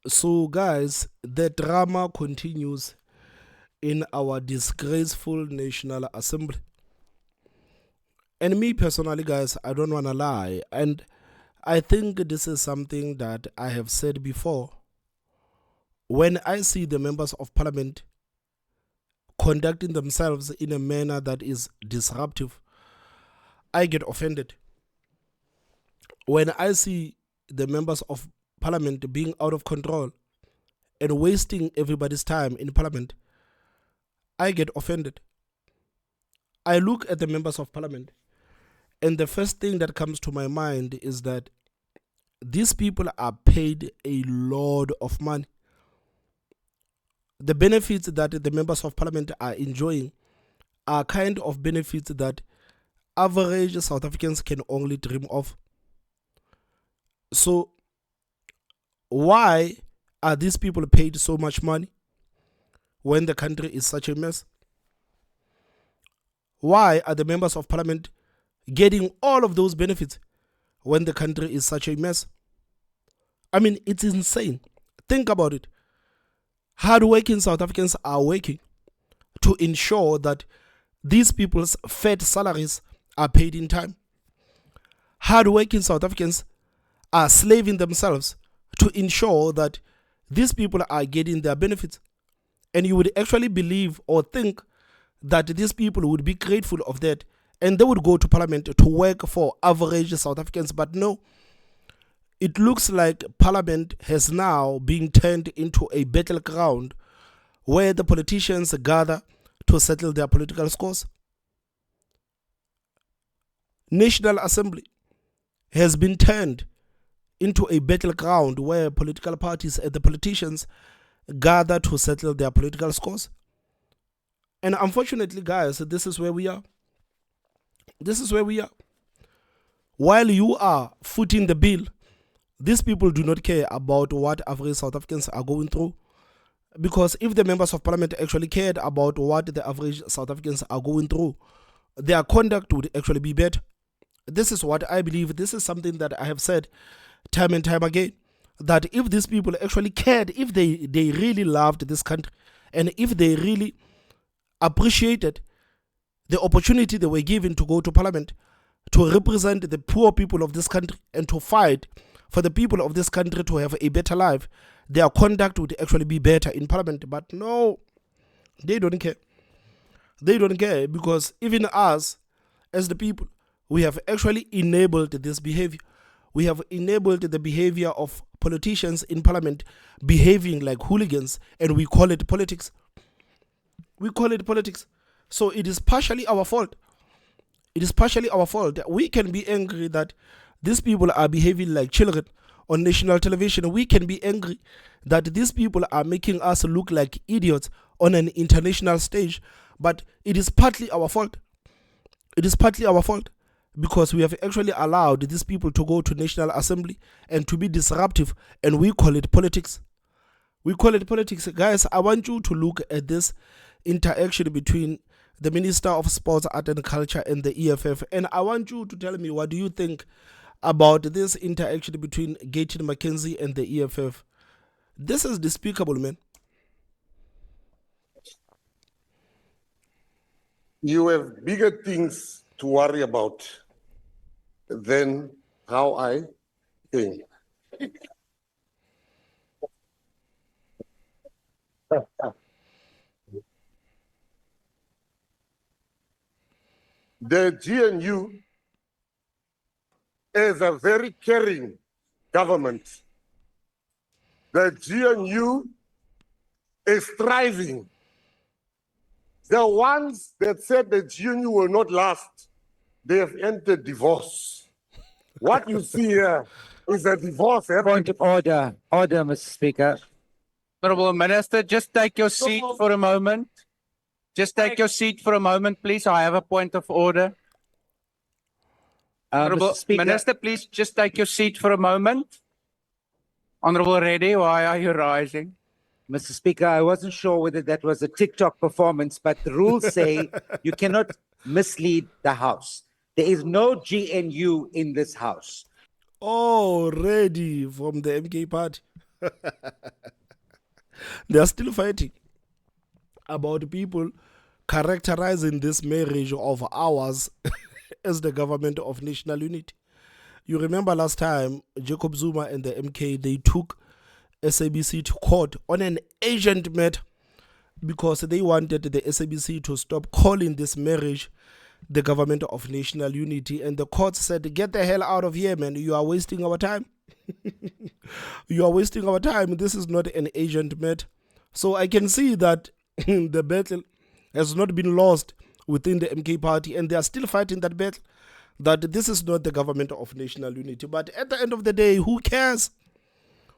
So, guys, the drama continues in our disgraceful National Assembly. And me personally, guys, I don't want to lie. And I think this is something that I have said before. When I see the members of parliament conducting themselves in a manner that is disruptive, I get offended. When I see the members of parliament being out of control and wasting everybody's time in parliament, I get offended. I look at the members of parliament, and the first thing that comes to my mind is that these people are paid a lot of money. The benefits that the members of parliament are enjoying are kind of benefits that average South Africans can only dream of. So, why are these people paid so much money when the country is such a mess? Why are the members of parliament getting all of those benefits when the country is such a mess? I mean, it's insane. Think about it. Hard-working South Africans are working to ensure that these people's fed salaries are paid in time. Hard-working South Africans are slaving themselves to ensure that these people are getting their benefits. And you would actually believe or think that these people would be grateful of that and they would go to parliament to work for average South Africans. But no, it looks like parliament has now been turned into a battleground where the politicians gather to settle their political scores. National Assembly has been turned into a battleground where political parties and the politicians gather to settle their political scores. And unfortunately, guys, this is where we are. This is where we are. While you are footing the bill, these people do not care about what average South Africans are going through. Because if the members of parliament actually cared about what the average South Africans are going through, their conduct would actually be better. This is what I believe. This is something that I have said time and time again. That if these people actually cared, if they really loved this country, and if they really appreciated the opportunity they were given to go to parliament, to represent the poor people of this country, and to fight for the people of this country to have a better life, their conduct would actually be better in parliament. But no, they don't care. They don't care because even us, as the people, we have actually enabled this behavior. We have enabled the behavior of politicians in parliament behaving like hooligans, and we call it politics. We call it politics. So it is partially our fault. It is partially our fault. We can be angry that these people are behaving like children on national television. We can be angry that these people are making us look like idiots on an international stage. But it is partly our fault. It is partly our fault because we have actually allowed these people to go to National Assembly and to be disruptive, and we call it politics. We call it politics. Guys, I want you to look at this interaction between the Minister of Sports, Art and Culture and the EFF, and I want you to tell me, what do you think about this interaction between Gayton, McKenzie and the EFF? This is despicable, man. You have bigger things to worry about than how I think. The GNU is a very caring government. The GNU is thriving. The ones that said the GNU will not last, they have entered divorce. What you see here is a divorce. Point of order. Order, Mr. Speaker. Honorable Minister, just take your seat for a moment. Just take your seat for a moment, please. I have a point of order. Honorable Mr. Speaker. Minister, please just take your seat for a moment. Honorable Reddy, why are you rising? Mr. Speaker, I wasn't sure whether that was a TikTok performance, but the rules say you cannot mislead the House. There is no GNU in this House. Oh, ready from the MK party. They are still fighting about people characterizing this marriage of ours as the government of national unity. You remember last time, Jacob Zuma and the MK, they took SABC to court on an urgent matter because they wanted the SABC to stop calling this marriage the government of national unity. And the court said, get the hell out of here, man. You are wasting our time. You are wasting our time. This is not an urgent matter. So I can see that the battle has not been lost within the MK party, and they are still fighting that battle, that this is not the government of national unity. But at the end of the day, who cares?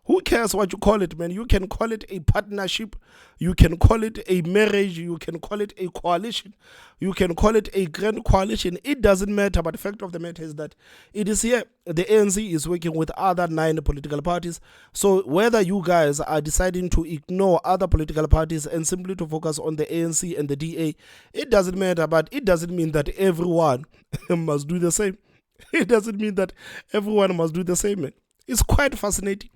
Who cares what you call it, man? You can call it a partnership, you can call it a marriage, you can call it a coalition, you can call it a grand coalition. It doesn't matter, but the fact of the matter is that it is here. The ANC is working with other 9 political parties. So whether you guys are deciding to ignore other political parties and simply to focus on the ANC and the DA, it doesn't matter, but it doesn't mean that everyone must do the same. It doesn't mean that everyone must do the same, man. It's quite fascinating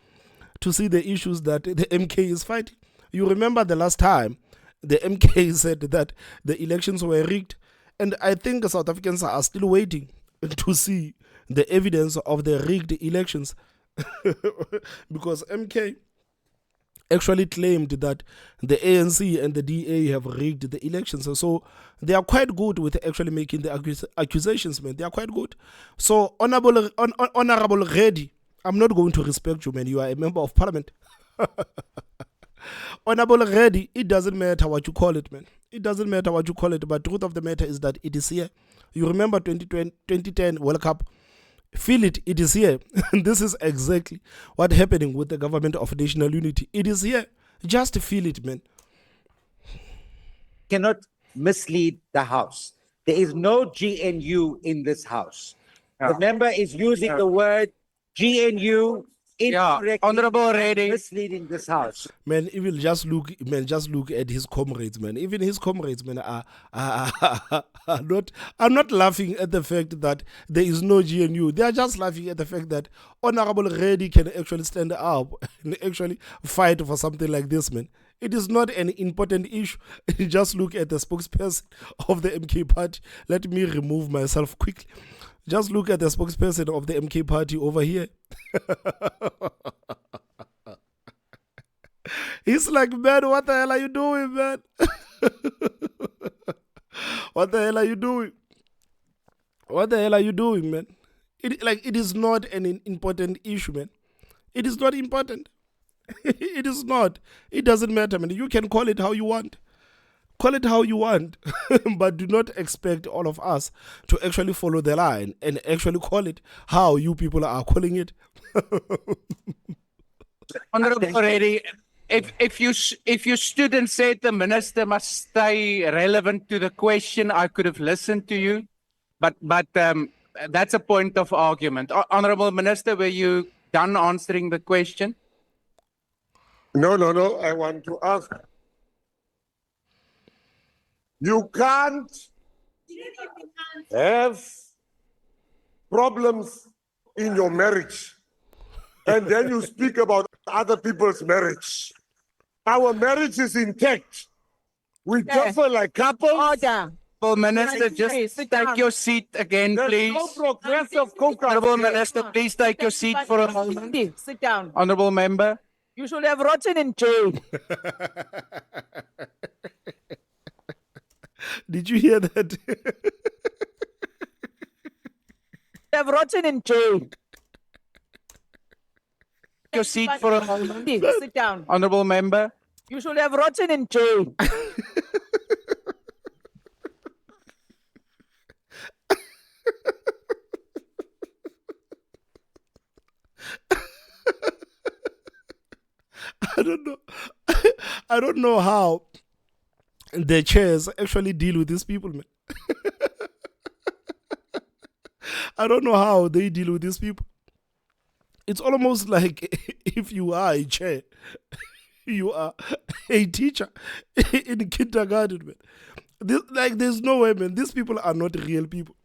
to see the issues that the MK is fighting. You remember the last time the MK said that the elections were rigged, and I think South Africans are still waiting to see the evidence of the rigged elections because MK actually claimed that the ANC and the DA have rigged the elections. So they are quite good with actually making the accusations, man. They are quite good. So Honorable Reddy, I'm not going to respect you, man. You are a member of parliament. Honorable Reddy, it doesn't matter what you call it, man. It doesn't matter what you call it, but the truth of the matter is that it is here. You remember 2010 World Cup? Feel it, it is here. This is exactly what's happening with the government of national unity. It is here. Just feel it, man. Cannot mislead the House. There is no GNU in this House. The member is using the word GNU incorrectly, Honorable Reddy. misleading this House. Man, even just look at his comrades, man. Even his comrades, man, are not laughing at the fact that there is no GNU. They are just laughing at the fact that Honorable Reddy can actually stand up and actually fight for something like this, man. It is not an important issue. Just look at the spokesperson of the MK party. Let me remove myself quickly. Just look at the spokesperson of the MK party over here. He's like, man, what the hell are you doing, man? What the hell are you doing? What the hell are you doing, man? It is not an important issue, man. It is not important. It is not. It doesn't matter, man. You can call it how you want. Call it how you want, but do not expect all of us to actually follow the line and actually call it how you people are calling it. Honorable Reddy, if you stood and said the minister must stay relevant to the question, I could have listened to you, but that's a point of argument. Honorable Minister, were you done answering the question? No. I want to ask. You can't have problems in your marriage and then you speak about other people's marriage. Our marriage is intact. We differ like couples. Order. Honorable Minister, Please, just sit take down. your seat again, There's please. no progressive coca. Honorable Minister, please take your seat for a moment. Sit down. Honorable Member. You should have rotten in jail. Did you hear that? Have rotten in jail. Take your seat for a moment. Sit down. Honorable Member. You should have rotten in jail. I don't know how the chairs actually deal with these people, man. I don't know how they deal with these people. It's almost like if you are a chair, you are a teacher in kindergarten, man. There's no way, man. These people are not real people.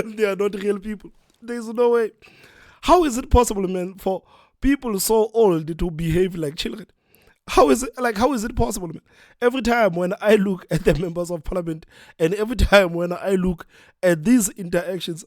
They are not real people. There's no way. How is it possible, man, for people so old to behave like children. How is it possible, man? Every time when I look at the members of parliament and every time when I look at these interactions,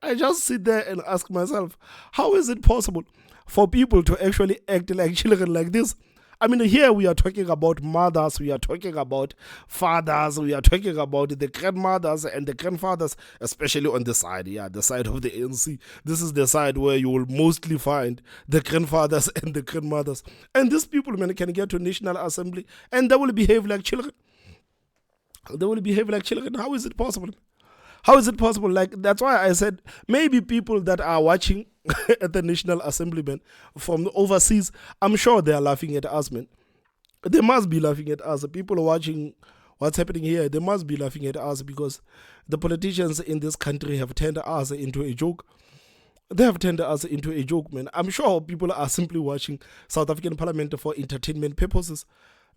I just sit there and ask myself, how is it possible for people to actually act like children like this? I mean, here we are talking about mothers, we are talking about fathers, we are talking about the grandmothers and the grandfathers, especially on the side, the side of the ANC. This is the side where you will mostly find the grandfathers and the grandmothers. And these people, man, can get to National Assembly and they will behave like children. They will behave like children. How is it possible? How is it possible? Like, that's why I said maybe people that are watching at the National Assembly, man, from overseas, I'm sure they are laughing at us, man. They must be laughing at us. People watching what's happening here, they must be laughing at us because the politicians in this country have turned us into a joke. They have turned us into a joke, man. I'm sure people are simply watching South African Parliament for entertainment purposes.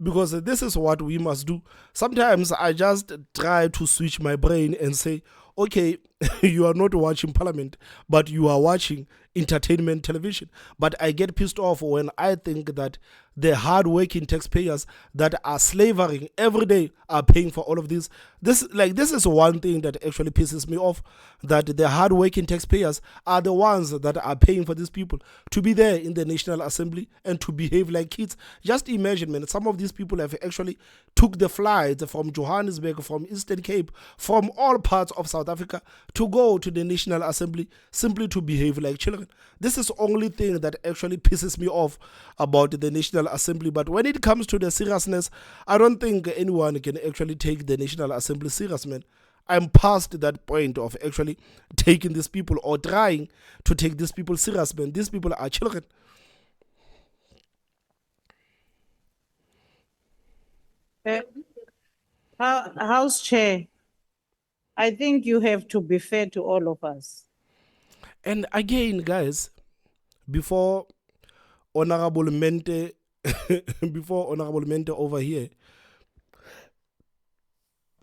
Because this is what we must do. Sometimes I just try to switch my brain and say, okay, you are not watching Parliament, but you are watching entertainment television. But I get pissed off when I think that the hard-working taxpayers that are slavering every day are paying for all of this. This is one thing that actually pisses me off, that the hard-working taxpayers are the ones that are paying for these people to be there in the National Assembly and to behave like kids. Just imagine, man, some of these people have actually took the flights from Johannesburg, from Eastern Cape, from all parts of South Africa to go to the National Assembly simply to behave like children. This is the only thing that actually pisses me off about the National Assembly. But when it comes to the seriousness, I don't think anyone can actually take the National Assembly serious, man. I'm past that point of actually taking these people or trying to take these people serious, man. These people are children. House Chair, I think you have to be fair to all of us. And again, guys, before Honorable Mente, over here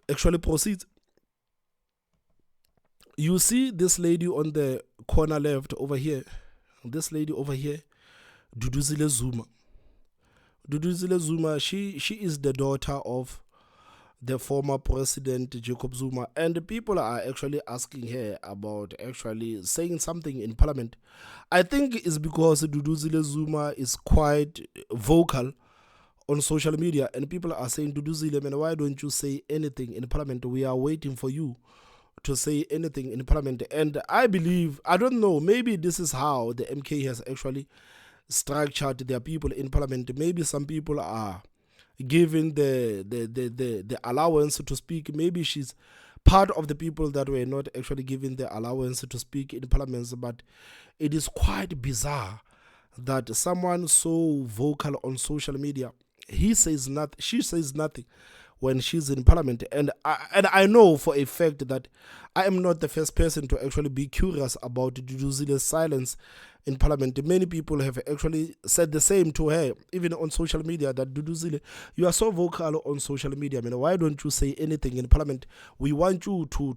actually proceeds, you see this lady on the corner left over here, this lady over here, Duduzile Zuma. Duduzile Zuma, she is the daughter of the former president Jacob Zuma, and the people are actually asking her about actually saying something in parliament. I think it's because Duduzile Zuma is quite vocal on social media, and people are saying, Duduzile, man, why don't you say anything in parliament? We are waiting for you to say anything in parliament. And I believe, I don't know, maybe this is how the MK has actually structured their people in parliament. Maybe some people are given the allowance to speak. Maybe she's part of the people that were not actually given the allowance to speak in parliament. But it is quite bizarre that someone so vocal on social media, he says nothing, she says nothing when she's in parliament. And I know for a fact that I am not the first person to actually be curious about Duduzile's silence in parliament. Many people have actually said the same to her, even on social media, that Duduzile, you are so vocal on social media, man. Why don't you say anything in parliament? We want you to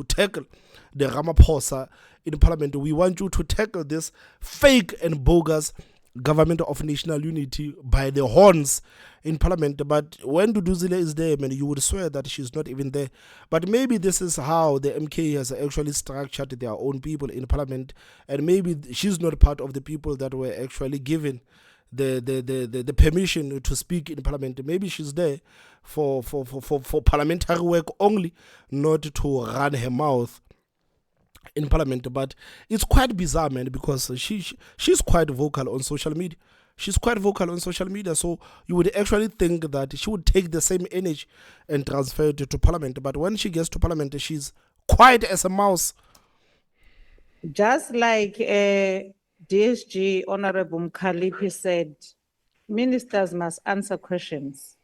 tackle the Ramaphosa in parliament. We want you to tackle this fake and bogus government of national unity by the horns in parliament. But when Duduzile is there, man, you would swear that she's not even there. But maybe this is how the MK has actually structured their own people in parliament, and maybe she's not part of the people that were actually given the permission to speak in parliament. Maybe she's there for parliamentary work only, not to run her mouth in parliament. But it's quite bizarre, man, because she's quite vocal on social media. She's quite vocal on social media, so you would actually think that she would take the same energy and transfer it to parliament. But when she gets to parliament, she's quiet as a mouse. Just like DSG Honorable Mkhalipi said, ministers must answer questions.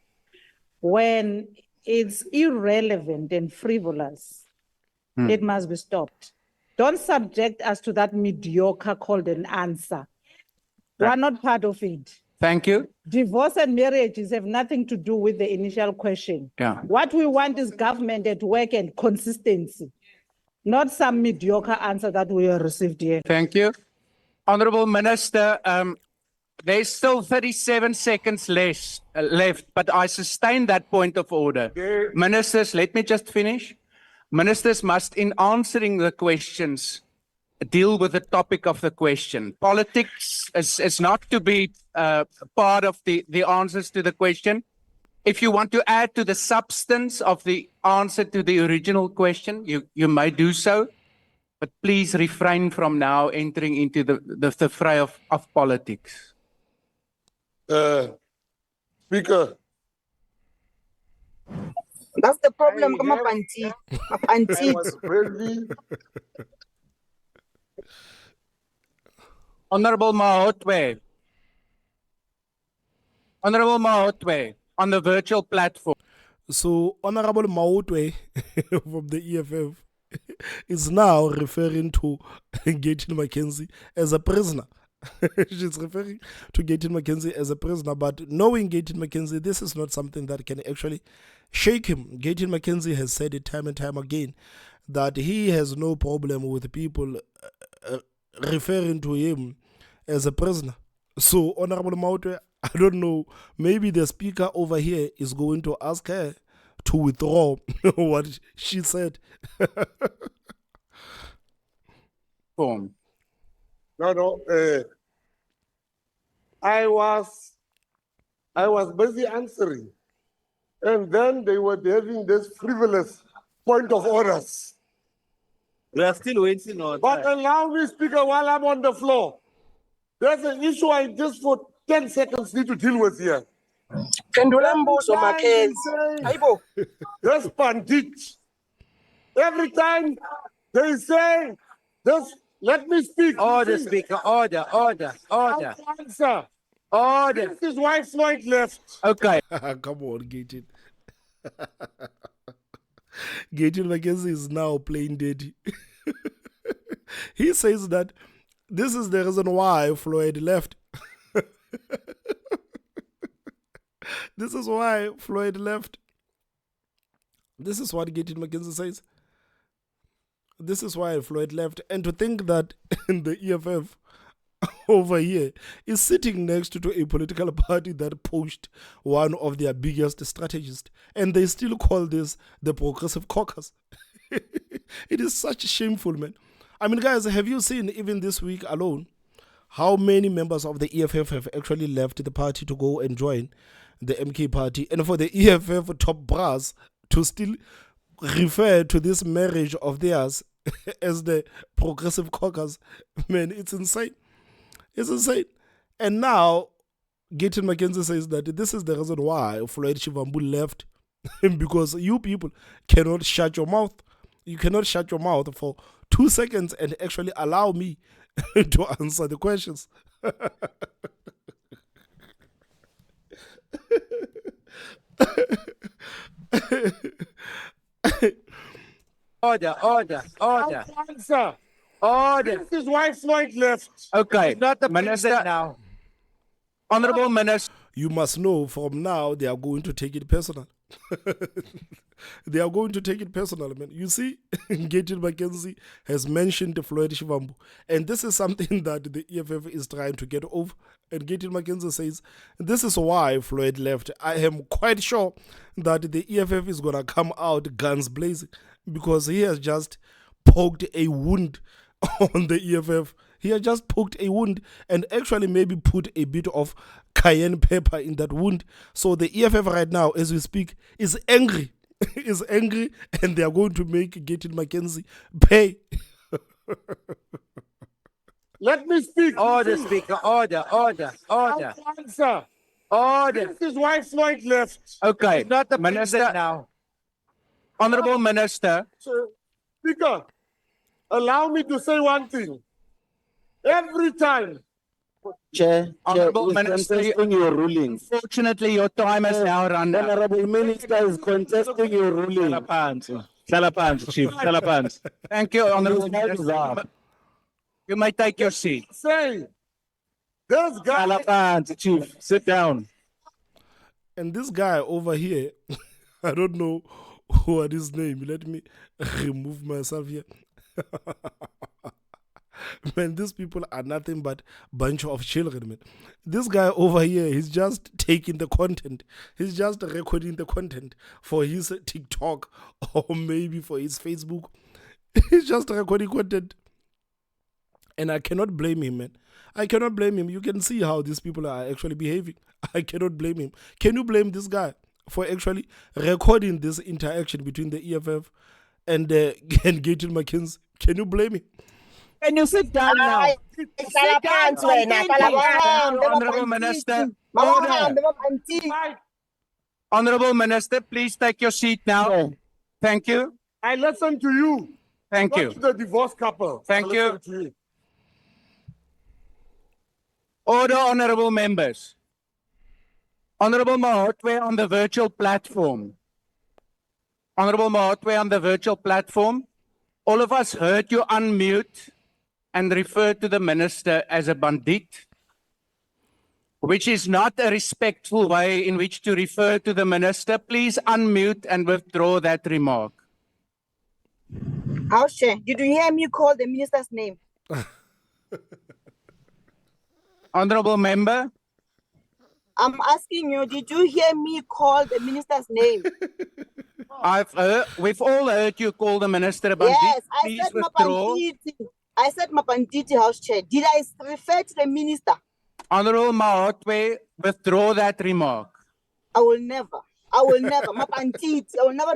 When it's irrelevant and frivolous, it must be stopped. Don't subject us to that mediocre called an answer. We are not part of it. Thank you. Divorce and marriages have nothing to do with the initial question. Yeah. What we want is government at work and consistency, not some mediocre answer that we have received here. Thank you. Honorable Minister, there's still 37 seconds left, but I sustain that point of order. They- Ministers, let me just finish. Ministers must, in answering the questions, deal with the topic of the question. Politics is not to be part of the answers to the question. If you want to add to the substance of the answer to the original question, you may do so. But please refrain from now entering into the fray of politics. Speaker, That's the problem. I Come have- up, auntie. I was busy. Honorable Mahotwe. Honorable Mahotwe, on the virtual platform. So, Honorable Mautwe from the EFF is now referring to Gayton McKenzie as a prisoner. She's referring to Gayton McKenzie as a prisoner, but knowing Gayton McKenzie, this is not something that can actually shake him. Gayton McKenzie has said it time and time again that he has no problem with people referring to him as a prisoner. So, Honorable Mautwe, I don't know, maybe the speaker over here is going to ask her to withdraw what she said. Form. No. I was busy answering, and then they were having this frivolous point of orders. We are still waiting on But allow me, Speaker, while I'm on the floor. There's an issue I just for 10 seconds need to deal with here. Pendula mbuzo, Every time they McKenzie. say, Hayibo. this bandit. Every time they say this, let me speak. Order, Please. Speaker, order. I'll answer. Order. This is why Floyd left. Okay. Come on, Gayton. Gayton McKenzie is now playing dirty. He says that this is the reason why Floyd left. This is why Floyd left. This is what Gayton McKenzie says. This is why Floyd left. And to think that the EFF over here is sitting next to a political party that poached one of their biggest strategists. And they still call this the Progressive Caucus. It is such shameful, man. I mean, guys, have you seen even this week alone how many members of the EFF have actually left the party to go and join the MK party? And for the EFF top brass to still refer to this marriage of theirs as the Progressive Caucus, man, it's insane. It's insane. And now, Gayton McKenzie says that this is the reason why Floyd Shivambu left, because you people cannot shut your mouth. You cannot shut your mouth for 2 seconds and actually allow me to answer the questions. Order. I'll answer. Order. This is why Floyd left. Okay. It's not the Minister, president now. Honorable Minister. You must know from now they are going to take it personal. They are going to take it personal, man. You see, Gayton McKenzie has mentioned Floyd Shivambu. And this is something that the EFF is trying to get over. And Gayton McKenzie says, this is why Floyd left. I am quite sure that the EFF is going to come out guns blazing because he has just poked a wound on the EFF. He has just poked a wound and actually maybe put a bit of cayenne pepper in that wound. So the EFF right now, as we speak, is angry. Is angry, and they are going to make Gayton McKenzie pay. Let me speak. Order, Speaker, order. I'll answer. Order. This is why Floyd left. Okay. It's not the Minister. president now. Honorable Minister. So, Speaker, allow me to say one thing. Every time Chair, Honorable is Minister, contesting your ruling. Unfortunately, your time has now run out. Honorable Minister is contesting your ruling. Hlala Chief. Hlala Thank you, Honorable His time is Minister. up. You may take your seat. say, this guy, Hlala Chief. Sit down. And this guy over here, I don't know what his name. Let me remove myself here. Man, these people are nothing but bunch of children, man. This guy over here, he's just taking the content. He's just recording the content for his TikTok or maybe for his Facebook. He's just recording content. And I cannot blame him, man. I cannot blame him. You can see how these people are actually behaving. I cannot blame him. Can you blame this guy for actually recording this interaction between the EFF and Gayton McKenzie? Can you blame him? Can you sit down now? Honorable Minister. Honorable Minister, please take your seat now. Thank you. I listen to you. Thank Not you. to the divorced couple. Thank I you. listen to you. Order, honorable members. Honorable Mahotwe on the virtual platform. Honorable Mahotwe on the virtual platform. All of us heard you unmute and refer to the minister as a bandit, which is not a respectful way in which to refer to the minister. Please unmute and withdraw that remark. House Chair, did you hear me call the minister's name? Honorable member. I'm asking you, did you hear me call the minister's name? We've all heard you call the minister a bandit. Yes, I Please said withdraw. Mapanditi. I said Mapanditi, House Chair. Did I refer to the minister? Honorable Mahotwe, withdraw that remark. I will never. Mapanditi. I will never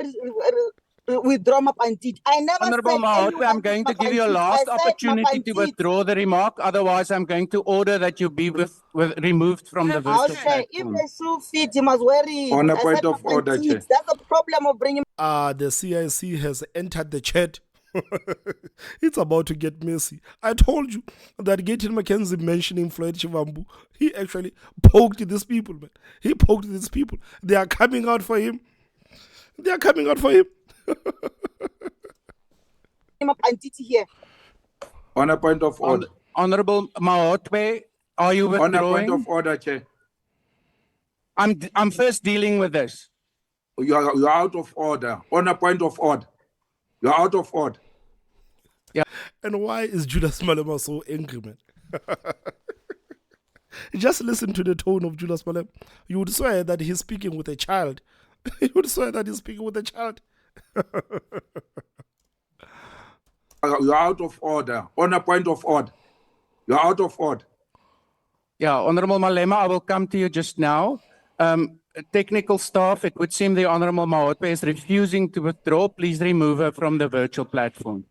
withdraw Mapanditi. I never Honorable said Mahotwe, anyone I'm is going to give you a Mapanditi. last I said opportunity to Mapanditi. withdraw the remark. Otherwise, I'm going to order that you be removed from the virtual House Chair, if platform. the shoe fit, he must wear it. On a I point said of order, Mapanditi. Chair. That's the problem of bringing. The CIC has entered the chat. It's about to get messy. I told you that Gayton McKenzie mentioning Floyd Shivambu, he actually poked these people, man. He poked these people. They are coming out for him. They are coming out for him. Mapanditi here. On a point of order. Honorable Mahotwe, are you On a point withdrawing? of order, Chair. I'm first dealing with this. You are out of order. On a point of order. You are out of order. And why is Julius Malema so angry, man? Just listen to the tone of Julius Malema. You would swear that he's speaking with a child. You would swear that he's speaking with a child. You are out of order. On a point of order. You are out of order. Yeah, Honorable Malema, I will come to you just now. Technical staff, it would seem the Honorable Mahotwe is refusing to withdraw. Please remove her from the virtual platform.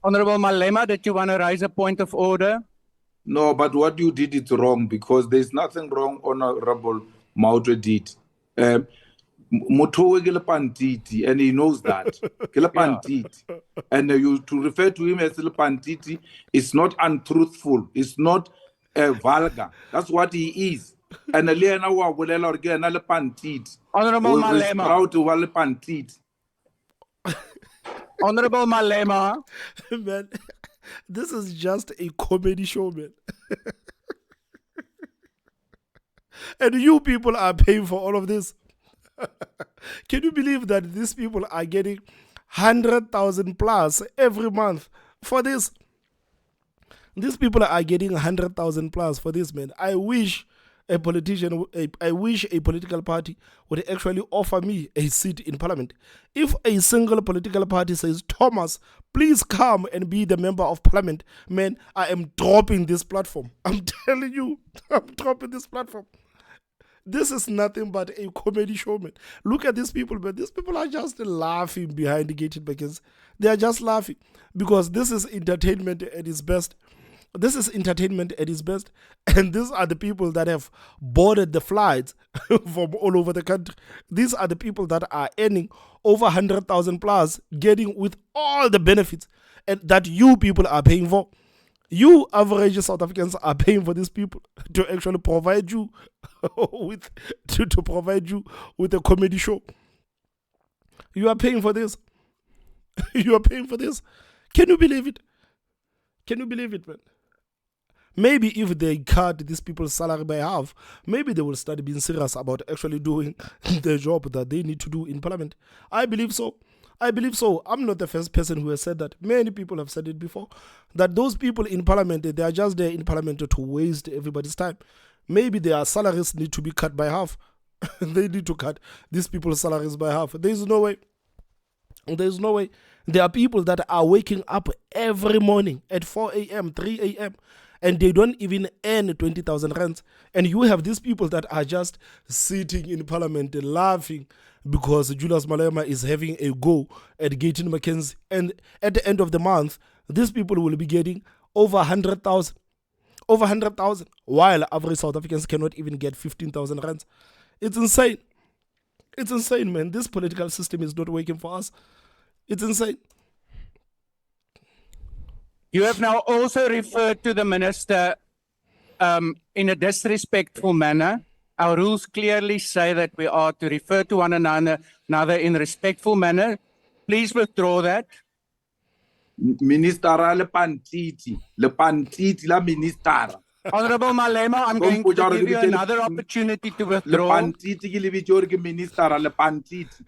Honorable Malema, did you want to raise a point of order? No, but what you did is wrong because there's nothing wrong Honorable Mautwe did. Motowe ke le pantiti, and he knows that. Ke le pantiti. And you to refer to him as le pantiti is not untruthful. It's not vulgar. That's what he is. And Eliana wa bolela hore ke ena le pantiti. Honorable We're Malema. proud to le pantiti. Honorable Malema. Man, this is just a comedy show, man. And you people are paying for all of this. Can you believe that these people are getting 100,000 plus every month for this? These people are getting 100,000 plus for this, man. I wish a politician, I wish a political party would actually offer me a seat in parliament. If a single political party says, Thomas, please come and be the member of parliament, man, I am dropping this platform. I'm telling you, I'm dropping this platform. This is nothing but a comedy show, man. Look at these people, man. These people are just laughing behind the Gayton McKenzie. They are just laughing because this is entertainment at its best. This is entertainment at its best. And these are the people that have boarded the flights from all over the country. These are the people that are earning over 100,000 plus, getting with all the benefits and that you people are paying for. You average South Africans are paying for these people to actually provide you with to provide you with a comedy show. You are paying for this. You are paying for this. Can you believe it? Can you believe it, man? Maybe if they cut these people's salary by half, maybe they will start being serious about actually doing the job that they need to do in parliament. I believe so. I believe so. I'm not the first person who has said that. Many people have said it before, that those people in parliament, they are just there in parliament to waste everybody's time. Maybe their salaries need to be cut by half. They need to cut these people's salaries by half. There's no way. There's no way. There are people that are waking up every morning at 4 a.m., 3 a.m., and they don't even earn 20,000 rands. And you have these people that are just sitting in parliament laughing because Julius Malema is having a go at Gayton McKenzie. And at the end of the month, these people will be getting over 100,000. Over 100,000. While average South Africans cannot even get 15,000 rands. It's insane. It's insane, man. This political system is not working for us. It's insane. You have now also referred to the minister in a disrespectful manner. Our rules clearly say that we are to refer to one another in a respectful manner. Please withdraw that. Minister le pantiti la minister. Honorable Malema, I'm going to give you another opportunity to Le withdraw. pantiti ke le bitso ke minister le pantiti.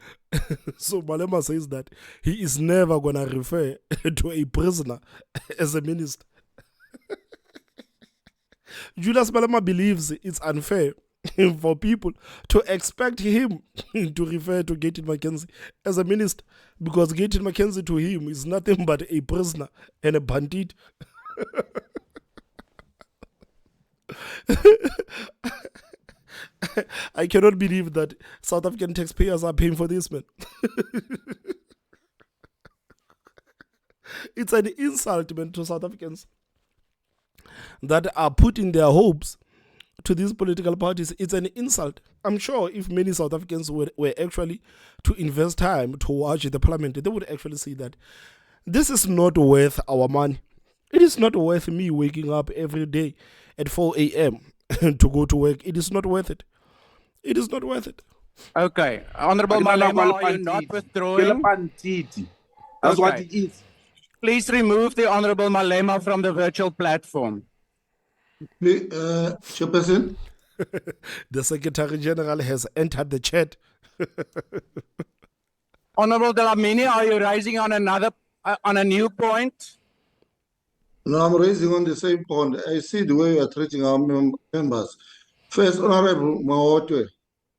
So Malema says that he is never going to refer to a prisoner as a minister. Julius Malema believes it's unfair for people to expect him to refer to Gayton McKenzie as a minister, because Gayton McKenzie to him is nothing but a prisoner and a bandit. I cannot believe that South African taxpayers are paying for this, man. It's an insult, man, to South Africans that are putting their hopes to these political parties. It's an insult. I'm sure if many South Africans were actually to invest time to watch the parliament, they would actually see that this is not worth our money. It is not worth me waking up every day at 4 a.m. to go to work. It is not worth it. It is not worth it. Okay. Honorable Malema, are you not withdrawing? That's what Okay. it is. Please remove the Honorable Malema from the virtual platform. Chairperson, The Secretary General has entered the chat. Honorable Dlamini, are you rising on a new point? no, I'm raising on the same point. I see the way you are treating our members. First, Honorable Mawotwe,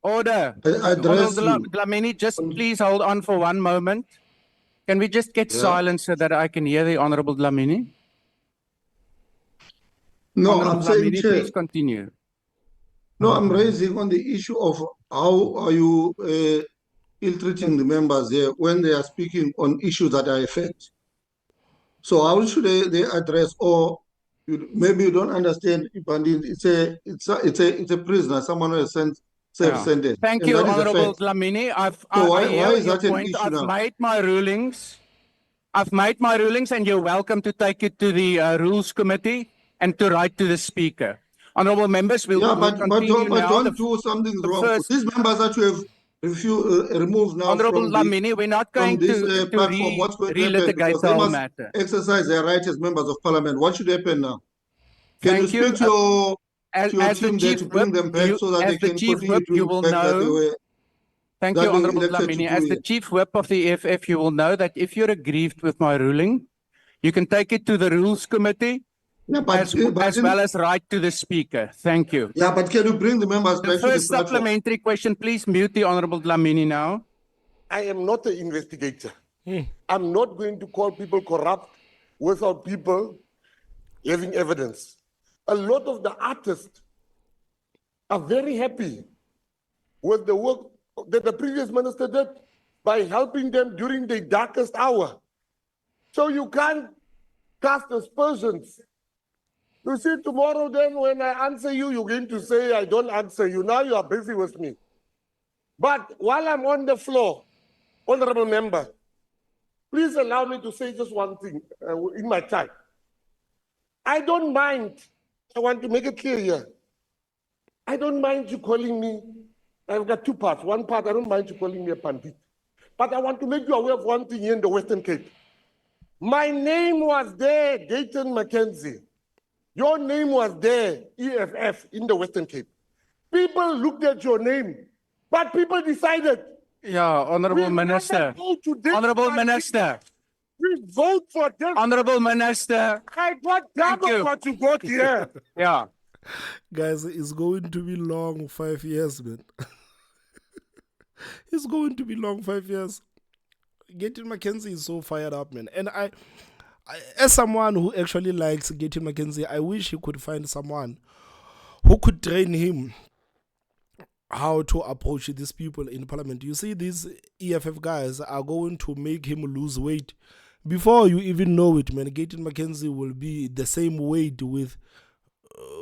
Order. I address Honorable you. Dlamini, just please hold on for one moment. Can we just get Yeah. silence so that I can hear the Honorable Dlamini? No, Honorable I'm saying, Dlamini, Chair. please continue. No, I'm raising on the issue of how are you ill-treating the members here when they are speaking on issues that are affect. So how should they address, or maybe you don't understand, Ipandi, it's a prisoner, someone who has served Yeah. sentence. Thank and you, that is a Honorable fact. Dlamini. So I hear why is your that an point. issue I've now? made my rulings. I've made my rulings, and you're welcome to take it to the Rules Committee and to write to the Speaker. Honorable members, we'll continue now. don't do something the wrong. first- These members that you have removed now Honorable from Dlamini, we're not from going this to platform, what's going to happen? relitigate Because the they whole must matter. exercise their right as members of parliament. What should happen now? Can Thank you you. speak to your As the team there Chief to bring Whip, them back so that as they the can Chief continue Whip, you doing will the work that they know. were Thank that you, they were Honorable elected to Dlamini. do As the here? Chief Whip of the EFF, you will know that if you're aggrieved with my ruling, you can take it to the Rules Committee Yeah, as well as write to the Speaker. Thank you. yeah, but can you bring the members The back to the first platform? supplementary question, please mute the Honorable Dlamini now. I am not an investigator. I'm not going to call people corrupt without people having evidence. A lot of the artists are very happy with the work that the previous minister did by helping them during the darkest hour. So you can't cast aspersions. You see, tomorrow then when I answer you, you're going to say, I don't answer you. Now you are busy with me. But while I'm on the floor, honorable member, please allow me to say just one thing in my time. I don't mind. I want to make it clear here. I don't mind you calling me. I've got two parts. One part, I don't mind you calling me a pandit. But I want to make you aware of one thing here in the Western Cape. My name was there, Gayton McKenzie. Your name was there, EFF, in the Western Cape. People looked at your name, but people decided Yeah, Honorable We Minister. never go to this Honorable party. Minister. We vote for them. Honorable Minister. What Thank you. government you got here? Yeah. Guys, it's going to be long 5 years, man. It's going to be long 5 years. Gayton McKenzie is so fired up, man. And I, as someone who actually likes Gayton McKenzie, I wish he could find someone who could train him how to approach these people in parliament. You see, these EFF guys are going to make him lose weight. Before you even know it, man, Gayton McKenzie will be the same weight with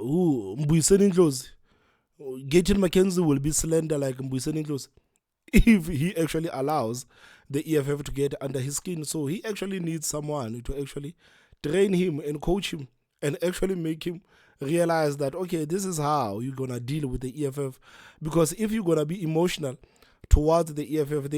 Mbuyiseni Ndlozi. Gayton McKenzie will be slender like Mbuyiseni Ndlozi if he actually allows the EFF to get under his skin. So he actually needs someone to actually train him and coach him and actually make him realize that, okay, this is how you're going to deal with the EFF. Because if you're going to be emotional towards the EFF,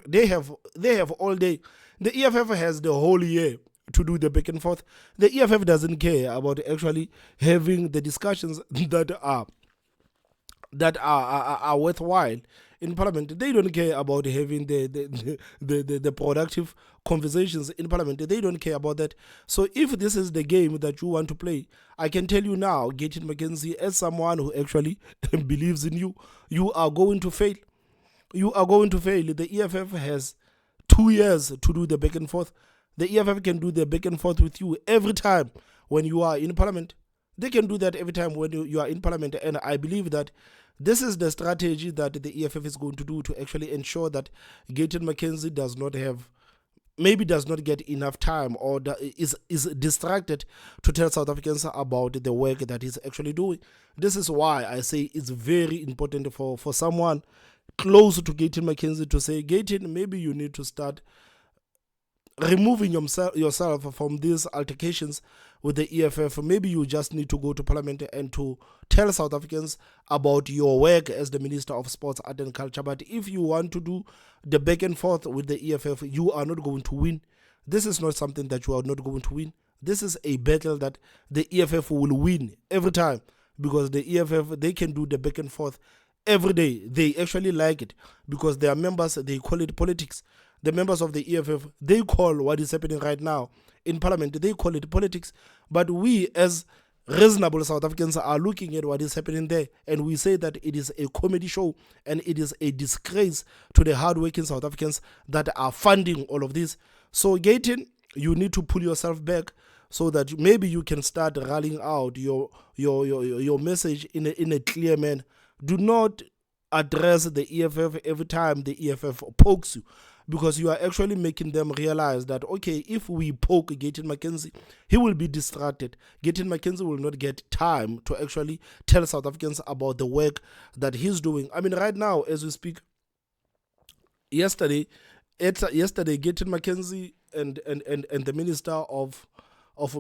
they have all day. The EFF has the whole year to do the back and forth. The EFF doesn't care about actually having the discussions that are worthwhile in parliament. They don't care about having the productive conversations in parliament. They don't care about that. So if this is the game that you want to play, I can tell you now, Gayton McKenzie, as someone who actually believes in you, you are going to fail. You are going to fail. The EFF has 2 years to do the back and forth. The EFF can do the back and forth with you every time when you are in parliament. They can do that every time when you are in parliament. And I believe that this is the strategy that the EFF is going to do to actually ensure that Gayton McKenzie does not get enough time or is distracted to tell South Africans about the work that he's actually doing. This is why I say it's very important for someone close to Gayton McKenzie to say, Gayton, maybe you need to start removing yourself from these altercations with the EFF. Maybe you just need to go to parliament and to tell South Africans about your work as the Minister of Sports, Art and Culture. But if you want to do the back and forth with the EFF, you are not going to win. This is not something that you are not going to win. This is a battle that the EFF will win every time, because the EFF, they can do the back and forth every day. They actually like it because their members, they call it politics. The members of the EFF, they call what is happening right now in parliament, they call it politics. But we as reasonable South Africans are looking at what is happening there, and we say that it is a comedy show and it is a disgrace to the hardworking South Africans that are funding all of this. So Gayton, you need to pull yourself back so that maybe you can start rallying out your message in a clear manner. Do not address the EFF every time the EFF pokes you, because you are actually making them realize that, okay, if we poke Gayton McKenzie, he will be distracted. Gayton McKenzie will not get time to actually tell South Africans about the work that he's doing. I mean, right now, as we speak, yesterday, Gayton McKenzie and the Minister of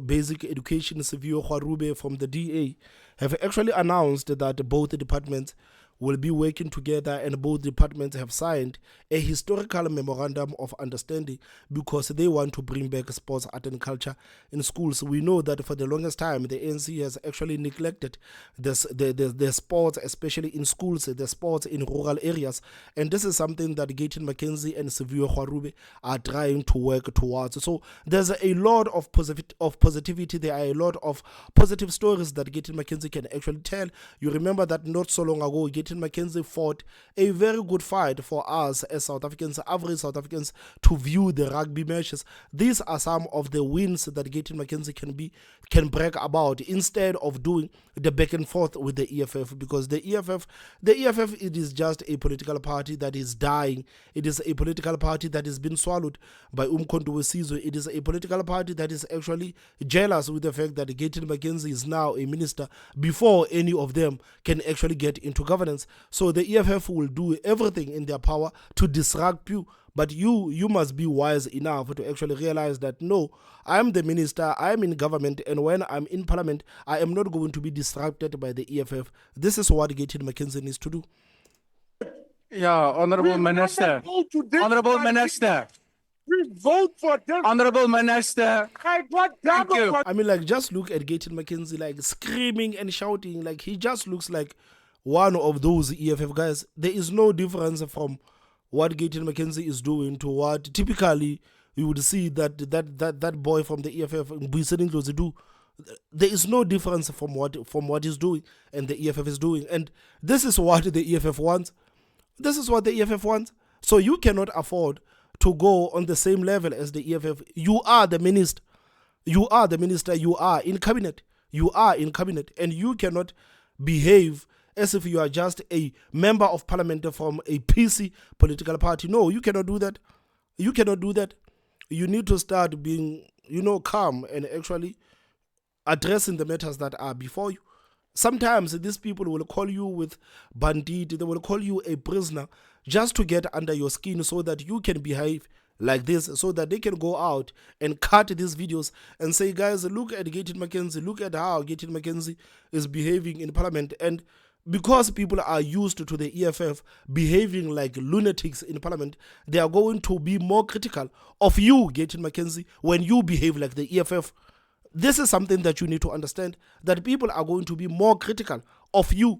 Basic Education, Siviwe Kwarube from the DA, have actually announced that both departments will be working together, and both departments have signed a historical memorandum of understanding because they want to bring back sports, art and culture in schools. We know that for the longest time the ANC has actually neglected the sports, especially in schools, the sports in rural areas, and this is something that Gayton McKenzie and Siviwe Kwarube are trying to work towards. So there's a lot of positivity. There are a lot of positive stories that Gayton McKenzie can actually tell. You remember that not so long ago, Gayton McKenzie fought a very good fight for us as South Africans, average South Africans, to view the rugby matches. These are some of the wins that Gayton McKenzie can brag about, instead of doing the back and forth with the EFF, because the EFF, it is just a political party that is dying. It is a political party that has been swallowed by Umkhonto Wesizwe. It is a political party that is actually jealous with the fact that Gayton McKenzie is now a minister before any of them can actually get into governance. So the EFF will do everything in their power to disrupt you, but you must be wise enough to actually realize that, no, I am the minister, I am in government, and when I'm in parliament, I am not going to be disrupted by the EFF. This is what Gayton McKenzie needs to do. Yeah, Honorable Minister. Honorable Minister. We vote for them. Honorable Minister. What Thank you. government? I mean, like, just look at Gayton McKenzie, like, screaming and shouting. Like, he just looks like one of those EFF guys. There is no difference from what Gayton McKenzie is doing to what typically you would see that boy from the EFF do. There is no difference from what he's doing and the EFF is doing, and this is what the EFF wants. This is what the EFF wants. So you cannot afford to go on the same level as the EFF. You are the minister. You are the minister. You are in cabinet. You are in cabinet, and you cannot behave as if you are just a member of parliament from a PC political party. No, you cannot do that. You cannot do that. You need to start being, calm and actually addressing the matters that are before you. Sometimes these people will call you with bandit, they will call you a prisoner just to get under your skin so that you can behave like this, so that they can go out and cut these videos and say, guys, look at Gayton McKenzie, look at how Gayton McKenzie is behaving in parliament. And because people are used to the EFF behaving like lunatics in parliament, they are going to be more critical of you, Gayton McKenzie, when you behave like the EFF. This is something that you need to understand, that people are going to be more critical of you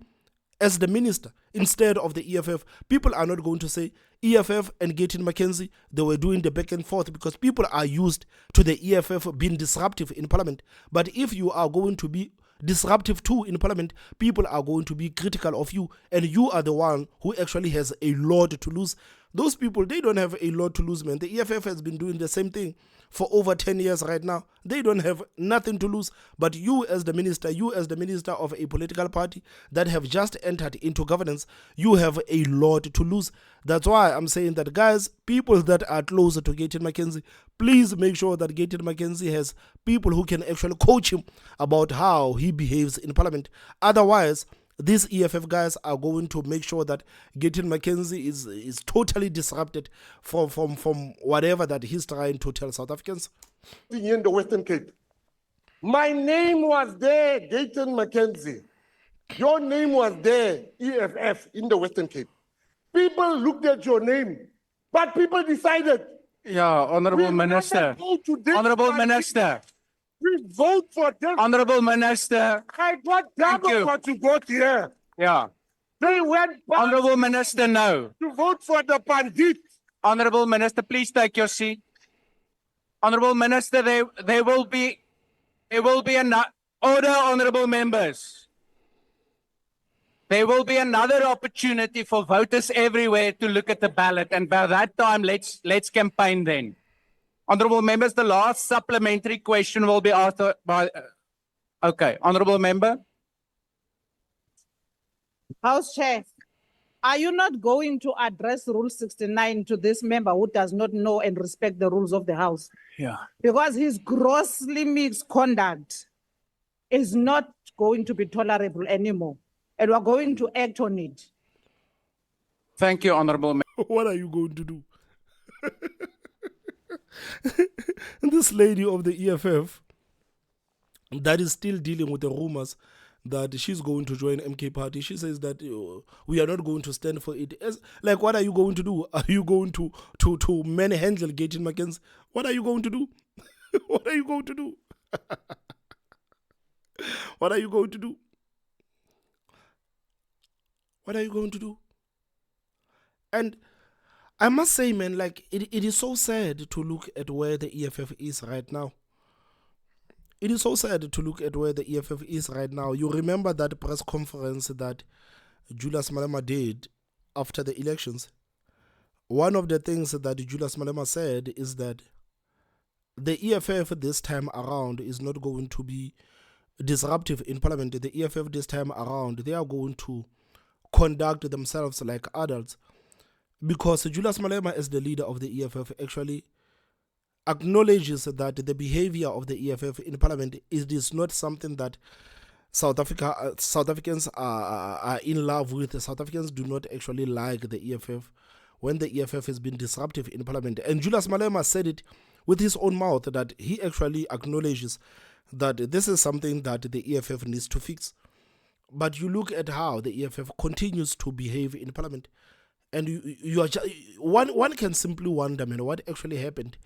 as the minister instead of the EFF. People are not going to say EFF and Gayton McKenzie, they were doing the back and forth, because people are used to the EFF being disruptive in parliament. But if you are going to be disruptive too in parliament, people are going to be critical of you, and you are the one who actually has a lot to lose. Those people, they don't have a lot to lose, man. The EFF has been doing the same thing for over 10 years right now. They don't have nothing to lose. But you as the minister of a political party that have just entered into governance, you have a lot to lose. That's why I'm saying that, guys, people that are closer to Gayton McKenzie, please make sure that Gayton McKenzie has people who can actually coach him about how he behaves in parliament. Otherwise, these EFF guys are going to make sure that Gayton McKenzie is totally disrupted from whatever that he's trying to tell South Africans. In the Western Cape, my name was there, Gayton McKenzie. Your name was there, EFF, in the Western Cape. People looked at your name, but people decided. Yeah, Honorable Minister. Honorable Minister. We vote for them. Honorable Minister. I got double what you got here. Yeah. They went back Honorable Minister, no. to vote for the bandit. Honorable Minister, please take your seat. Honorable Minister, there will be an order, honorable members. There will be another opportunity for voters everywhere to look at the ballot, and by that time, let's campaign then. Honorable members, the last supplementary question will be asked by. Okay, honorable member. House Chair, are you not going to address Rule 69 to this member who does not know and respect the rules of the House? Yeah. Because his grossly misconduct is not going to be tolerable anymore, and we're going to act on it. Thank you, honorable member. What are you going to do? This lady of the EFF that is still dealing with the rumors that she's going to join MK party, she says that we are not going to stand for it. Like, what are you going to do? Are you going to manhandle Gayton McKenzie? What are you going to do? What are you going to do? What are you going to do? What are you going to do? And I must say, man, like, it is so sad to look at where the EFF is right now. It is so sad to look at where the EFF is right now. You remember that press conference that Julius Malema did after the elections? One of the things that Julius Malema said is that the EFF this time around is not going to be disruptive in parliament. The EFF this time around, they are going to conduct themselves like adults. Because Julius Malema, as the leader of the EFF, actually acknowledges that the behavior of the EFF in parliament is not something that South Africans are in love with. South Africans do not actually like the EFF when the EFF has been disruptive in parliament. And Julius Malema said it with his own mouth, that he actually acknowledges that this is something that the EFF needs to fix. But you look at how the EFF continues to behave in parliament, and you are one can simply wonder, man, what actually happened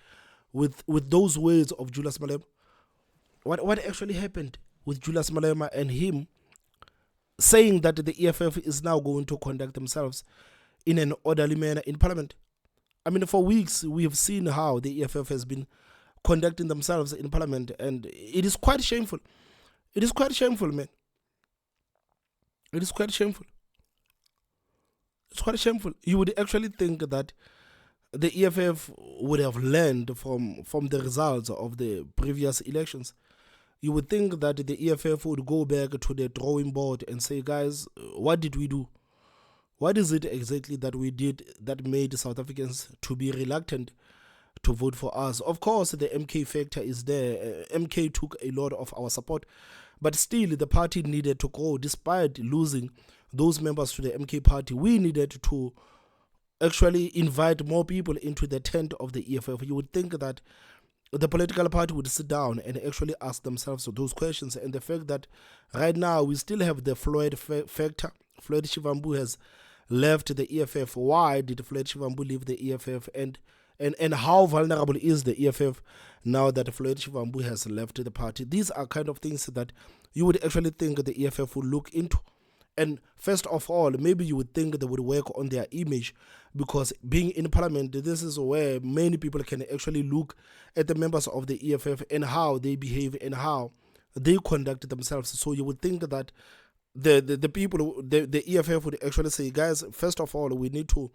with those words of Julius Malema. What actually happened with Julius Malema and him saying that the EFF is now going to conduct themselves in an orderly manner in Parliament. I mean, for weeks, we have seen how the EFF has been conducting themselves in Parliament, and it is quite shameful. It is quite shameful, man. It is quite shameful. It's quite shameful. You would actually think that the EFF would have learned from the results of the previous elections. You would think that the EFF would go back to the drawing board and say, guys, what did we do? What is it exactly that we did that made South Africans to be reluctant to vote for us? Of course, the MK factor is there. MK took a lot of our support, but still the party needed to grow. Despite losing those members to the MK party, we needed to actually invite more people into the tent of the EFF. You would think that the political party would sit down and actually ask themselves those questions. And the fact that right now we still have the Floyd factor. Floyd Shivambu has left the EFF. Why did Floyd Shivambu leave the EFF? And how vulnerable is the EFF now that Floyd Shivambu has left the party? These are kind of things that you would actually think the EFF would look into. And first of all, maybe you would think they would work on their image, because being in Parliament, this is where many people can actually look at the members of the EFF and how they behave and how they conduct themselves. So you would think that the people, the EFF would actually say, guys, first of all, we need to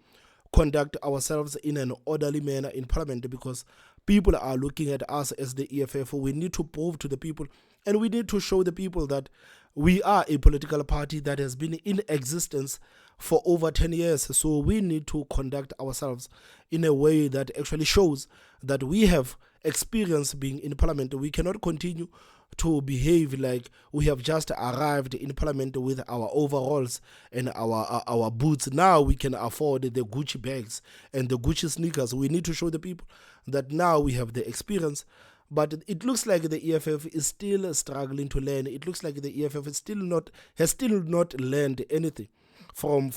conduct ourselves in an orderly manner in Parliament, because people are looking at us as the EFF. We need to prove to the people, and we need to show the people that we are a political party that has been in existence for over 10 years. So we need to conduct ourselves in a way that actually shows that we have experience being in Parliament. We cannot continue to behave like we have just arrived in Parliament with our overalls and our boots. Now we can afford the Gucci bags and the Gucci sneakers. We need to show the people that now we have the experience. But it looks like the EFF is still struggling to learn. It looks like the EFF has still not learned anything from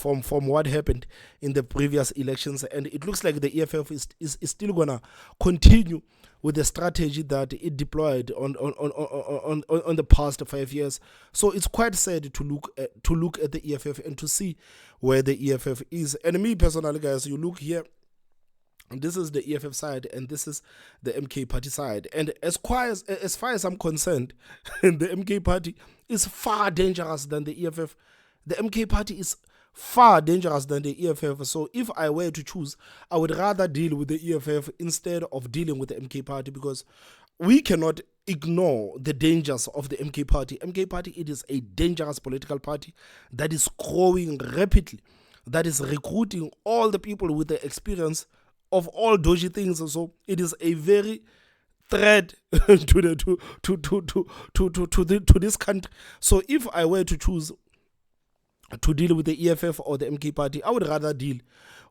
what happened in the previous elections. And it looks like the EFF is still gonna continue with the strategy that it deployed on the past 5 years. So it's quite sad to look at the EFF and to see where the EFF is. And me personally, guys, you look here, and this is the EFF side, and this is the MK party side. And as far as I'm concerned, the MK party is far dangerous than the EFF. The MK party is far dangerous than the EFF. So if I were to choose, I would rather deal with the EFF instead of dealing with the MK party, because we cannot ignore the dangers of the MK party. MK party, it is a dangerous political party that is growing rapidly, that is recruiting all the people with the experience of all dodgy things. So it is a very threat to this country. So if I were to choose to deal with the EFF or the MK party, I would rather deal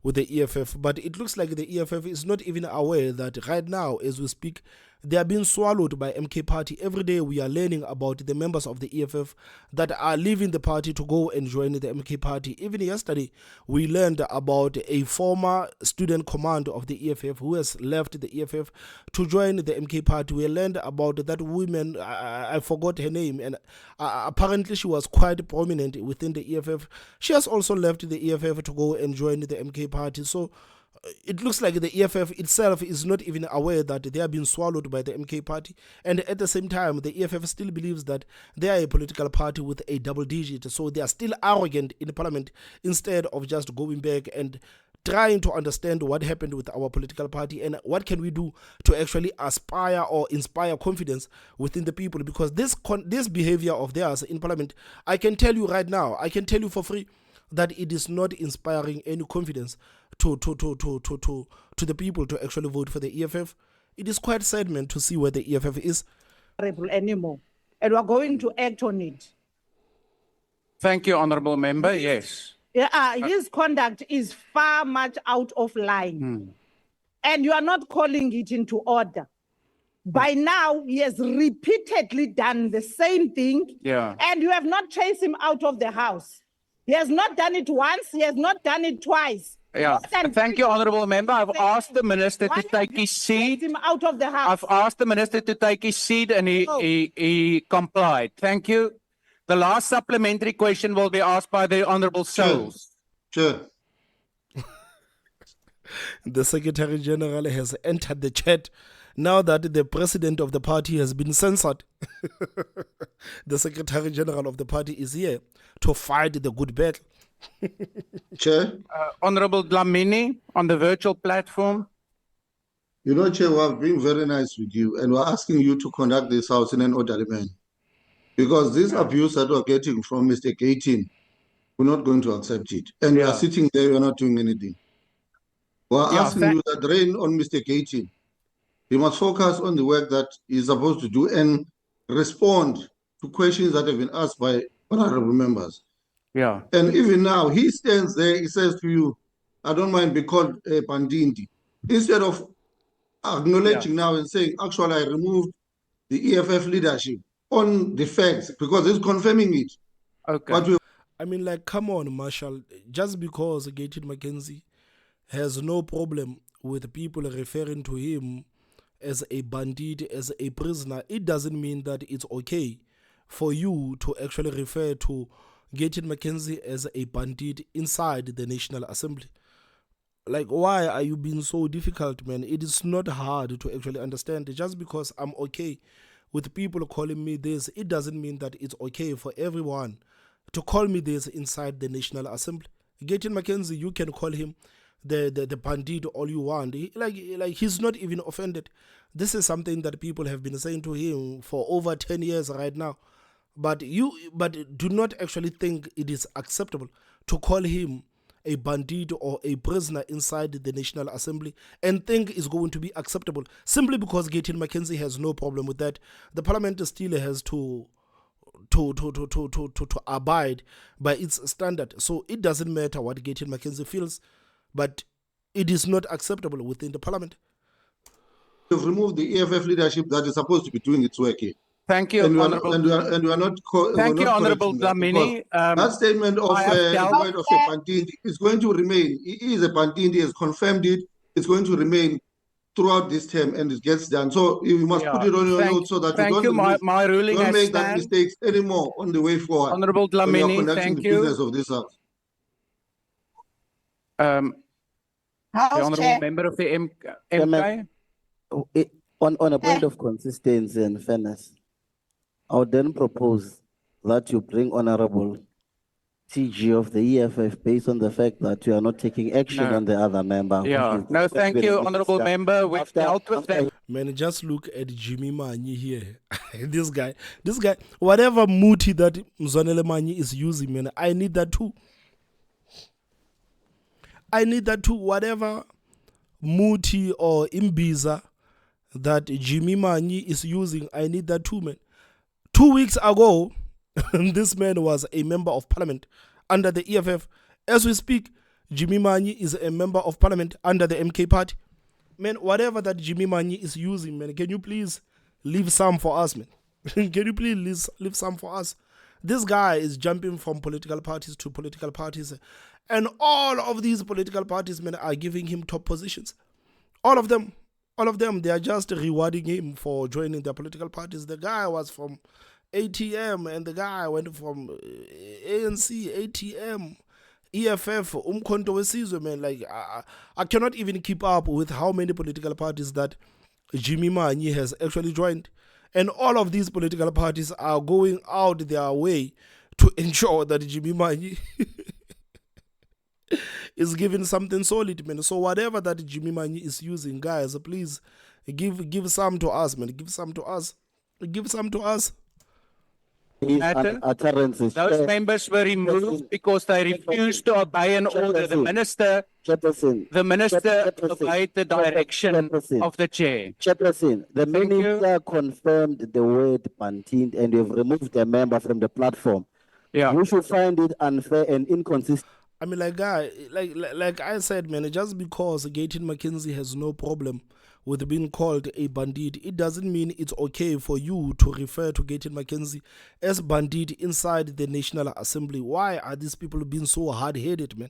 with the EFF. But it looks like the EFF is not even aware that right now, as we speak, they are being swallowed by MK party. Every day we are learning about the members of the EFF that are leaving the party to go and join the MK party. Even yesterday, we learned about a former student commander of the EFF who has left the EFF to join the MK party. We learned about that woman, I forgot her name, and apparently she was quite prominent within the EFF. She has also left the EFF to go and join the MK party. So it looks like the EFF itself is not even aware that they are being swallowed by the MK party. And at the same time, the EFF still believes that they are a political party with a double digit. So they are still arrogant in Parliament instead of just going back and trying to understand what happened with our political party and what can we do to actually aspire or inspire confidence within the people. Because this behavior of theirs in Parliament, I can tell you right now, I can tell you for free, that it is not inspiring any confidence to the people to actually vote for the EFF. It is quite sad, man, to see where the EFF is. Anymore, and we're going to act on it. Thank you, Honourable Member. Yes. Yeah, his conduct is far much out of line, and you are not calling it into order. By now, he has repeatedly done the same thing, and you have not chased him out of the house. He has not done it once, he has not done it twice. Yeah. Thank you, Honourable Member. I've asked the Minister to take his seat. Him out of the house. I've asked the Minister to take his seat and he complied. Thank you. The last supplementary question will be asked by the Honourable Souls. Sure. The Secretary General has entered the chat now that the president of the party has been censored. The Secretary General of the party is here to fight the good battle. Chair, Honorable Dlamini on the virtual platform. you know, Chair, we have been very nice with you, and we're asking you to conduct this house in an orderly manner. Because this abuse that we're getting from Mr. Gayton, we're not going to accept it. And we are sitting there, we're not doing anything. We're asking you that rain on Mr. Gayton. He must focus on the work that he's supposed to do and respond to questions that have been asked by honorable members. Yeah. And even now, he stands there, he says to you, I don't mind being called a Pandindi. Instead of acknowledging now and saying, actually, I removed the EFF leadership on the facts, because it's confirming it. Okay. But we I mean, like, come on, Marshall. Just because Gayton McKenzie has no problem with people referring to him as a bandit, as a prisoner, it doesn't mean that it's okay for you to actually refer to Gayton McKenzie as a bandit inside the National Assembly. Like, why are you being so difficult, man? It is not hard to actually understand. Just because I'm okay with people calling me this, it doesn't mean that it's okay for everyone to call me this inside the National Assembly. Gayton McKenzie, you can call him the bandit all you want. Like he's not even offended. This is something that people have been saying to him for over 10 years right now. But do not actually think it is acceptable to call him a bandit or a prisoner inside the National Assembly and think it's going to be acceptable simply because Gayton McKenzie has no problem with that. The parliament still has to abide by its standard. So it doesn't matter what Gayton McKenzie feels, but it is not acceptable within the parliament. have removed the EFF leadership that is supposed to be doing its work here. Thank you, And we are Honorable. not Thank you, not Honorable correcting that, Dlamini. because that statement of I have the dealt- word of a Pantindi is going to remain. He is a Pantindi, he has confirmed it. It's going to remain throughout this term, and it gets done. So you must put it on your notes so that you Thank don't, you. My ruling don't has make that stand. mistakes anymore on the way forward. Honorable when we are Dlamini, conducting thank the you. business of this house. The House Honorable Chair. Member of the MK. Chairman. On a point of consistency and fairness, I would then propose that you bring Honorable TG of the EFF based on the fact that you are not taking action No. on the other member. who Yeah. is No, thank you, minister. Honorable Member. We've After- dealt with after that. Man, just look at Jimmy Manyi here. This guy, whatever muti that Mzwanele Manyi is using, man, I need that too. Whatever muti or imbiza that Jimmy Manyi is using, I need that too, man. 2 weeks ago, this man was a member of parliament under the EFF. As we speak, Jimmy Manyi is a member of parliament under the MK party. Man, whatever that Jimmy Manyi is using, man, can you please leave some for us, man? Can you please leave some for us? This guy is jumping from political parties to political parties, and all of these political parties, man, are giving him top positions. All of them, they are just rewarding him for joining their political parties. The guy was from ATM, and the guy went from ANC, ATM, EFF, Umkhonto Wesizwe, man. Like, I cannot even keep up with how many political parties that Jimmy Manyi has actually joined. And all of these political parties are going out their way to ensure that Jimmy Manyi is giving something solid, man. So whatever that Jimmy Manyi is using, guys, please give some to us, man. Give some to us. His Matter. utterances. Those members were removed because they refused to obey an order. The minister Chairperson, obeyed the direction of the chair. Chairperson, the Thank you. minister confirmed the word Pantint and you've removed a member from the platform. Yeah. You should find it unfair and inconsistent. I mean, like I said, man, just because Gayton McKenzie has no problem with being called a bandit, it doesn't mean it's okay for you to refer to Gayton McKenzie as bandit inside the National Assembly. Why are these people being so hard-headed, man?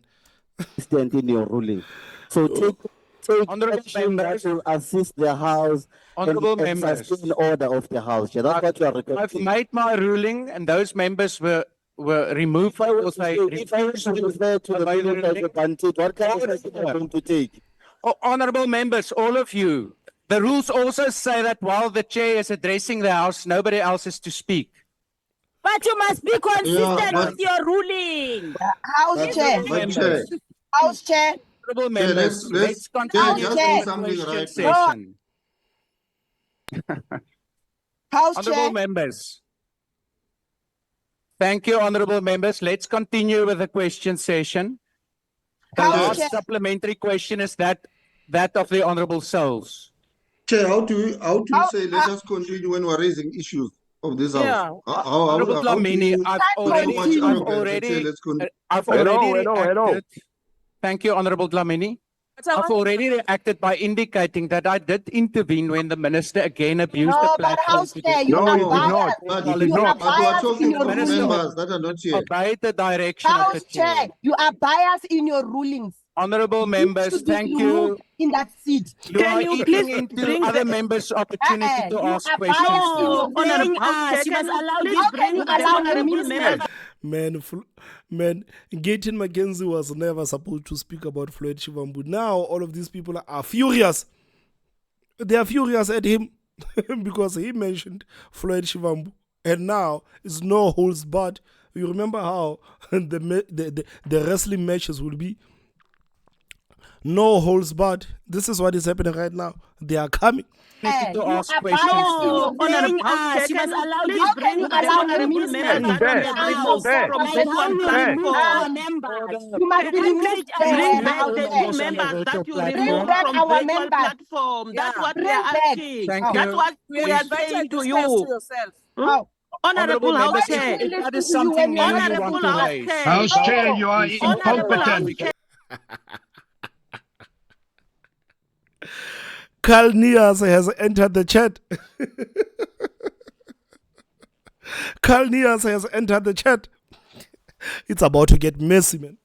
In your ruling. So take Honorable action that members. will assist the House Honorable and members. sustain order of the House. Yeah, that's what you are I've requesting. made my ruling, and those members were removed because they If I was to refer to the obey the ruling as a ruling. Pantint, what kind of action are you going to take? Honorable members, all of you, the rules also say that while the chair is addressing the House, nobody else is to speak. But you must be consistent but- with your ruling. House Chair, But Chair, House Chair, Honorable Chair, members, let's continue just say with the something question right session. House Honorable Chair. members. Thank you, honorable members. Let's continue with the question session. The House last Chair. supplementary question is that of the honorable souls. Chair, how do you How- say let us continue when we're raising issues of this house? Yeah. Honorable How do Dlamini, you I've put so much already, arrogance and say let's continue? reacted. Thank you, honorable Dlamini. I've already reacted by indicating that I did intervene when the minister again abused No, the but platform. House Chair, you are biased. But You you are not. But we're biased in talking your to the ruling. members that are not here. Obey the direction of the House chair. Chair, you are biased in your rulings. Honorable You members, should be thank you. removed in that seat. You Can are you eating please into bring other the- members' opportunity to you ask are questions. biased in your No, Honorable playing House Chair, can you please How can bring you the allow the honorable minister? member? Man, Gayton McKenzie was never supposed to speak about Floyd Shivambu. Now all of these people are furious. They are furious at him because he mentioned Floyd Shivambu, and now it's no holds barred. You remember how the wrestling matches will be no holds barred. This is what is happening right now. They are coming. To You ask are questions. biased in No, your playing Honorable House Chair, You can must you allow please How bring can you the allow the honorable minister? member from the House that one you remove our members? You must You be can removed. bring there, back House the Chair. two members that you Bring removed back from our virtual members. platform. That's what we Bring are back. asking. Thank Oh. you. That's what we are saying to you. Oh. Honorable House members, Chair. if that is Listen to you when something you're new not you Honorable want to House raise. Chair. House Chair, you are Honorable House incompetent. Chair. Carl Nias has entered the chat. Carl Nias has entered the chat. It's about to get messy, man.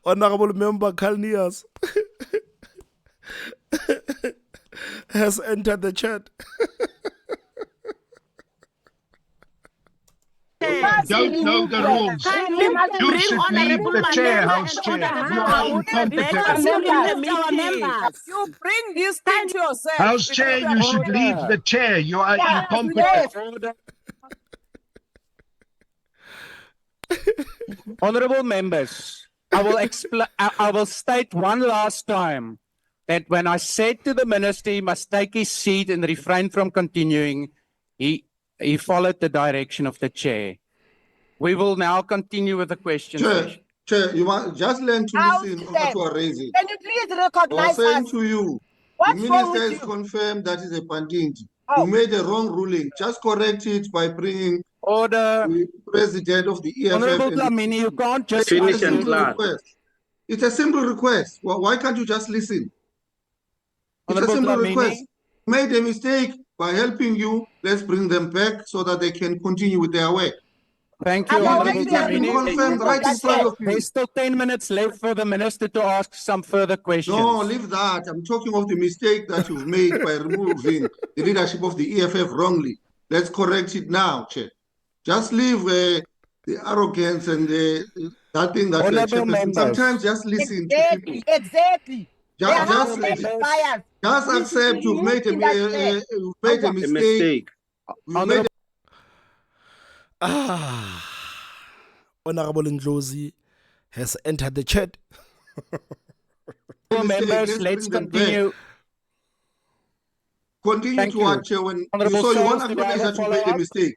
Honorable member Carl Nias has entered the chat. Don't know the rules. Kindly You bring should leave Honorable the chair, Mandela House and Chair. Honorable You are Mahmoud incompetent. because you Members. left our members. You bring this thing to yourself. House Chair, you should leave the chair. You are incompetent. Honorable members, I will explain. I will state one last time that when I said to the minister he must take his seat and refrain from continuing, he followed the direction of the chair. We will now continue with the question session. Chair, you must just learn to House listen on Chair. what you are raising. Can you please I was recognize saying us? to you, What's the wrong minister with has you? confirmed that is a pandint. Oh. You made a wrong ruling. Just correct it by bringing Order. the president of the EFF. Honorable and the- Dlamini, you can't just It's a assume. simple request. It's a simple request. Why can't you just listen? It's a Honorable simple Dlamini. request. Made a mistake by helping you. Let's bring them back so that they can continue with their work. Thank you, About Honorable It has been Dlamini. confirmed right in front of you. There's still 10 minutes left for the minister to ask some further questions. No, leave that. I'm talking of the mistake that you've made by removing the leadership of the EFF wrongly. Let's correct it now, Chair. Just leave the arrogance and that thing that Honorable members. sometimes just listen to people. Exactly. Just biased. accept you've made a mistake. You've made Honorable Ndlozi has entered the chat. a mistake. Members, let's bring them back. continue. Continue Thank to you. watch when Honorable so you Souls, won't did I acknowledge have that you a made a follow-up? mistake.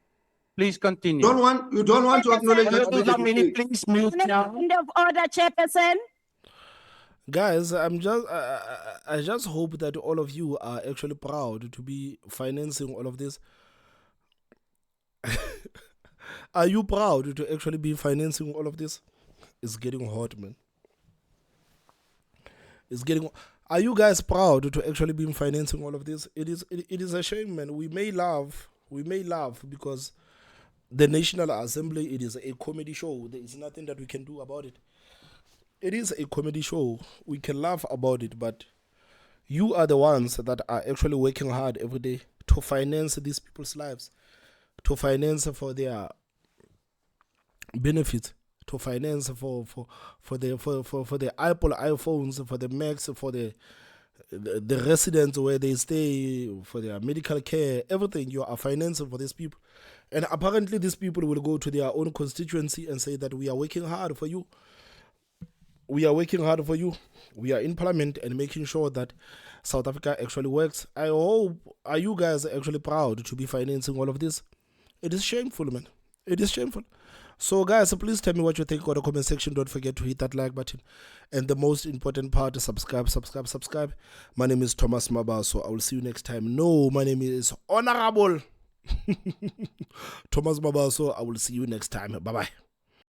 Please continue. You don't want to acknowledge that you Honorable made a Dlamini, mistake. please mute now. Point of order, Chairperson. Guys, I just hope that all of you are actually proud to be financing all of this. Are you proud to actually be financing all of this? It's getting hot, man. It's getting. Are you guys proud to actually be financing all of this? It is a shame, man. We may laugh because the National Assembly, it is a comedy show. There is nothing that we can do about it. It is a comedy show. We can laugh about it, but you are the ones that are actually working hard every day to finance these people's lives, to finance for their benefits, to finance for the Apple iPhones, for the Macs, for the residents where they stay, for their medical care, everything. You are financing for these people. And apparently these people will go to their own constituency and say that we are working hard for you. We are working hard for you. We are in parliament and making sure that South Africa actually works. I hope, are you guys actually proud to be financing all of this? It is shameful, man. It is shameful. So guys, please tell me what you think on the comment section. Don't forget to hit that like button. And the most important part is subscribe. My name is Thomas Maba, so I will see you next time. No, my name is Honorable Thomas Maba, so I will see you next time. Bye-bye.